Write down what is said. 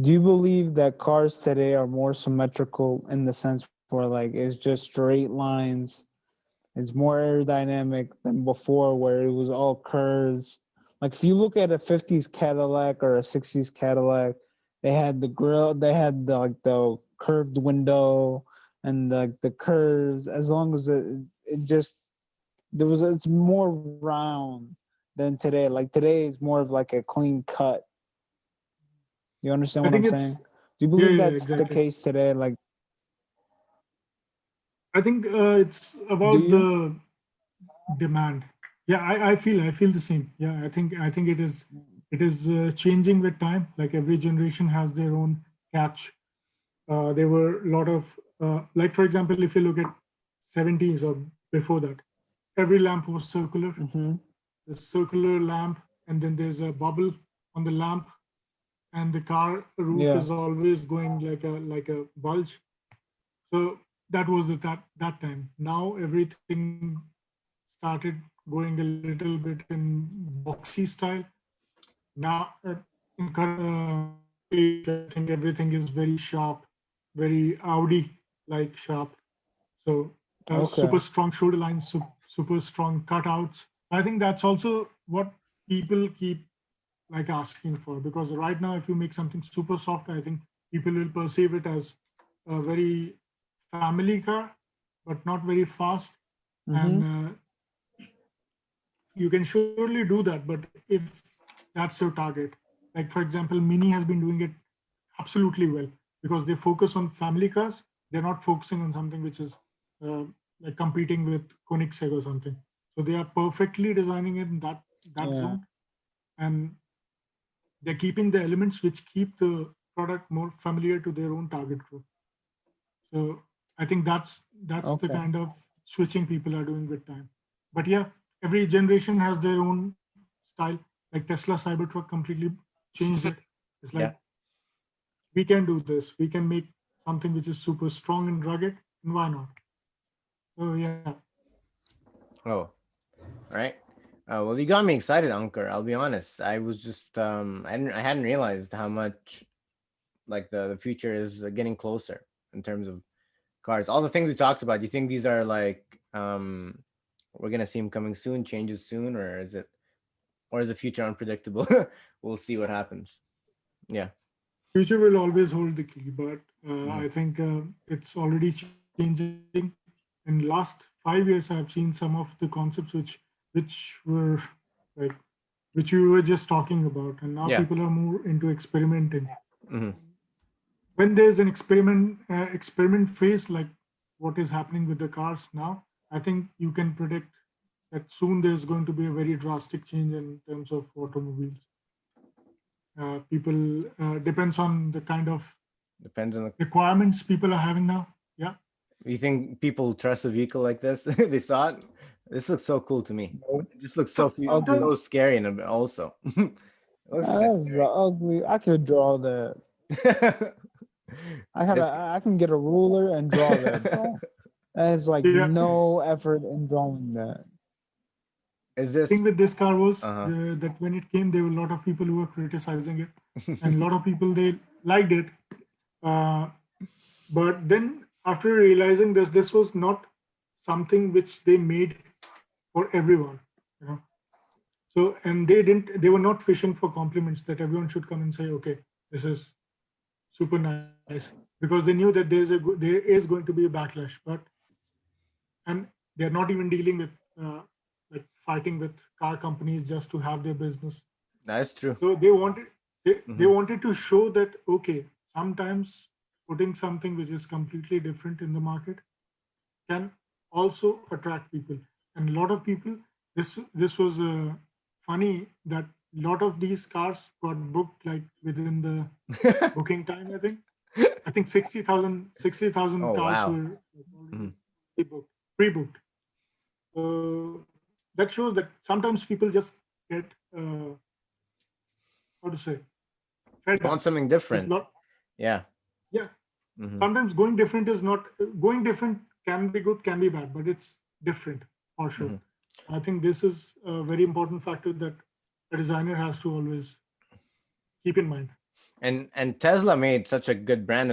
Do you believe that cars today are more symmetrical in the sense where like it's just straight lines? It's more aerodynamic than before where it was all curves. Like if you look at a 50s Cadillac or a 60s Cadillac, they had the grill, they had the like the curved window and the curves. As long as it just it's more round than today. Like today is more of like a clean cut. You understand I what I'm think saying? it's, Do you yeah, believe yeah, that's the exactly. case today? Like, I think it's do about you? the demand. Yeah, I feel the same. Yeah, I think it is changing with time. Like every generation has their own catch. There were a lot of like, for example, if you look at 70s or before that, every lamp was circular. Mm-hmm. The circular lamp, and then there's a bubble on the lamp, and the car roof Yeah. is always going like a bulge. So that was that time. Now everything started going a little bit in boxy style. Now in current age, I think everything is very sharp, very Audi like sharp. So Okay. super strong shoulder lines, super strong cutouts. I think that's also what people keep like asking for, because right now if you make something super soft, I think people will perceive it as a very family car, but not very fast. Mm-hmm. And you can surely do that, but if that's your target, like for example, Mini has been doing it absolutely well because they focus on family cars. They're not focusing on something which is uh, like competing with Koenigsegg or something. So they are perfectly designing it in that Yeah. zone, and they're keeping the elements which keep the product more familiar to their own target group. So I think that's the Okay. kind of switching people are doing with time. But yeah, every generation has their own style. Like Tesla Cybertruck completely changed it. It's like Yeah. we can do this. We can make something which is super strong and rugged, and why not? So yeah, Oh, all right. Well, you got me excited, Ankur. I'll be honest. I was just I hadn't realized how much like the future is getting closer in terms of cars. All the things we talked about. Do you think these are like we're gonna see them coming soon, changes soon, or is the future unpredictable? We'll see what happens. Yeah. future will always hold the key, but Hmm. I think it's already changing. In last 5 years, I've seen some of the concepts which were like which we were just talking about, and now Yeah. people are more into experimenting. Hmm. When there's an experiment phase, like what is happening with the cars now, I think you can predict that soon there's going to be a very drastic change in terms of automobiles. People depends on the kind of Depends on the. requirements people are having now. Yeah, You think people trust a vehicle like this? They saw it. This looks so cool to me. Nope. It just looks so Ugly. so sometimes, scary and also it looks kind of That's ugly. I could draw that. scary. It's, I can get a ruler and draw that, bro. There's like yeah, no effort in drawing that. is the thing this? with this car was Uh that when it came, there were a lot of people who were criticizing it, huh. and a lot of people they liked it. Uh, but then after realizing this was not something which they made for everyone, you know. So and they were not fishing for compliments that everyone should come and say, okay, this is super nice, because they knew that there is going to be a backlash. But and they're not even dealing with uh, like fighting with car companies just to have their business. That's true. So they Hmm. wanted to show that okay, sometimes putting something which is completely different in the market can also attract people. And a lot of people, this was funny that a lot of these cars got booked like within the booking time. I think 60,000 Oh cars wow. were like Hmm. already pre-booked. Pre-booked. So that shows that sometimes people just get how to say fed Want up something with different? lot. Yeah. Yeah, Hmm. sometimes going different is not going different, can be good, can be bad, but it's different for sure. Hmm. I think this is a very important factor that a designer has to always keep in mind. And Tesla made such a good brand